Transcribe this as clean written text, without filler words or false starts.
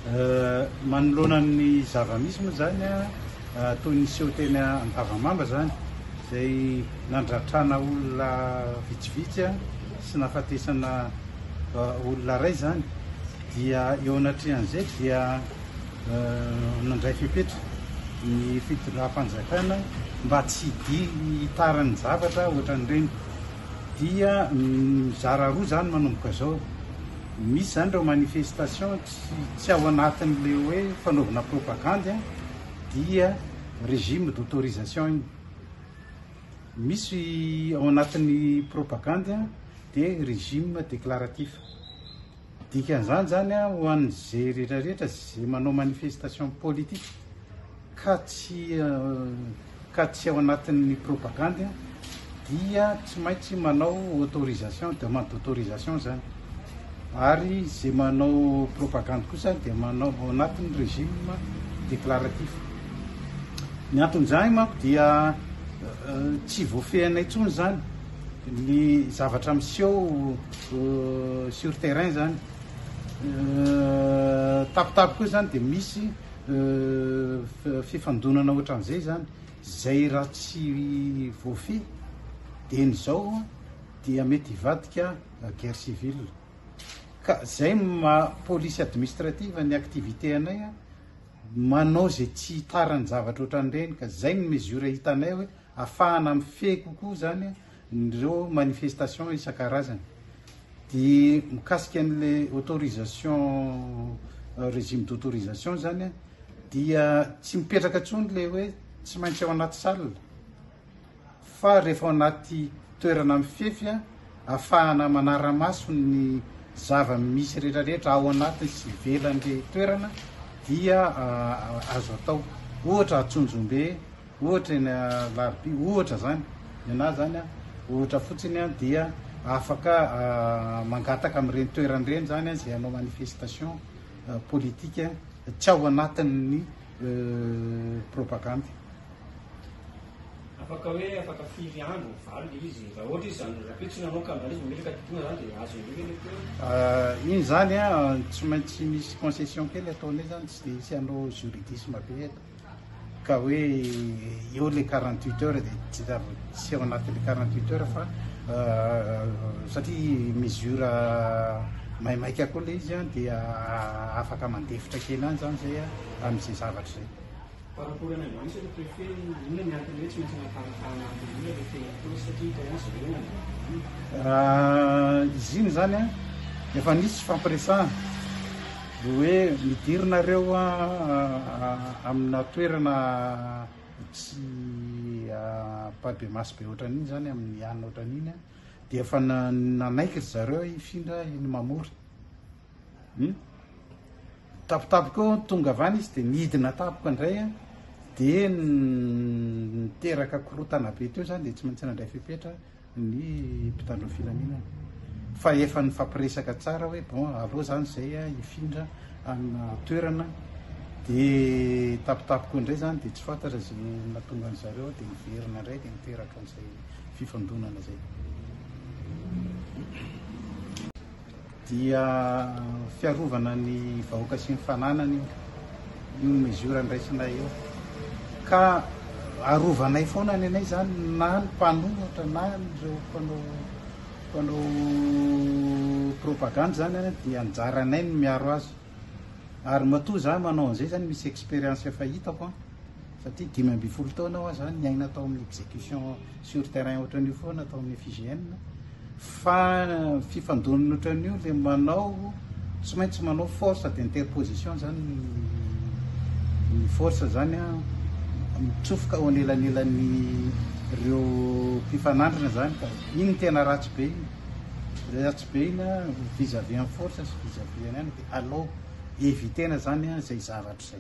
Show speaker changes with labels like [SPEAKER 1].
[SPEAKER 1] Manoloana ny zava-misy moa zany toy ny seho teny an-davamamba zany zay nandratrana olona vitsivitsy sy nafatesana olona ray zany dia eo anatrehan'izay dia nandray fepetra ny fitondram-panjakana mba tsy hitarany zavatra ohatran'ireny dia mizara roa zany manomboka zao. Misy zany ireo manifestation tsy ao anatin'le hoe fanaovana propagande dia régime d'autorisation iny. Misy ao anatin'ny propagande dia régime déclaratif. Dikan'izany zany ho an'izay rehetrarehetra zay manao manifestation politique ka tsy ao anatin'ny propagande dia tsy maintsy manao autorisation, demande d'autorisation zany. Ary zay manao propagande kosa dia manao ao anatin'ny régime déclaratif. Ny anton'izany manko dia tsy voafehanay intsony zany ny zavatra miseho sur terrain zany. Tapitapy koa zany dia misy fifandonana ohatran'izay zany zay raha tsy voafehy dia n'izao dia mety hivadika guerre civile. Ka zay police administrative ny activité anay manao zay tsy tarany zavatra ohatran'ireny ka zay ny mesure hitanay hoe ahafahana mifehy kokoa zany ireo manifestation isan-karazany. Dia mikasika an'le autorisation régime d'autorisation zany dia tsy mipetraka intsony le hoe tsy maintsy ao anaty salle fa rehefa ao anaty toerana mifefy ahafahana manara-maso ny zava-misy rehetrarehetra ao anatiny sy ivelan'le toerana dia azo atao. Ohatra Antsonjombe, ohatra eny Larby, ohatra zany nenazy zany ohatra fotsiny dia afaka mangataka amin'ireny toeran'ireny zany zay hanao manifestation politique tsy ao anatin'ny propagande.
[SPEAKER 2] Afaka hoe afaka firy andro mivaly izy raha ohatra izy zany rapetsy nanao cambalisme melaka titona zany dia azo indreka
[SPEAKER 1] iny zany tsy maintsy misy concession kely ataonay zany tsy dia sy hanao juridisme be eto ka hoe eo le 48 heures dia tsy ao anatin'le 48 heures fa satria mesure maimaika koa le izy dia afaka mandefitra kely any zany zay amin'izay zavatra zay.
[SPEAKER 2] Par rapport à l'annonce, le préfet, il n'y a pas de médecin
[SPEAKER 1] izy iny zany efa nisy fampiresahana hoe midirina amina toerana tsy pabe masy be ohatran'iny zany amin'ny anina ohatran'iny dia efa nanaiky zareo hifindra iny mamory. Tapitapoka tonga avany izy dia nidina tapoka indray dia niteraka korotana be teo zany dia tsy maintsy nandray fepetra ny mpitandro filaminana fa efa nifampiresaka tsara hoe bon aleo zany zay hifindra amina toerana dia tapitapoka indray zany dia tsy fantatra zay natonga an'zareo dia niverina indray dia niteraka an'izay fifandonana zay. Dia fiarovana ny vahoaka sy ny fananany io mesure ndraisinay eo ka arovanay foana ny anay zany na ny mpanoratra na ireo mpanao propagande zany dia anjaranay ny miaro azy ary matoa zany manao an'izay zany misy expérience efa hitako satria 12 taona aho zany niaina tao amin'ny exécution sur terrain ohatran'io foana tao amin'ny FIGN fa fifandonana ohatran'io le manao tsy maintsy manao force d'interposition zany ny force zany mitsofoka ao anelanelan'ny ireo mpifanandrina zany ka iny tena ratsy be iny vis-à-vis en force sy vis-à-vis any dia aleo evitena zany zay zavatra zay.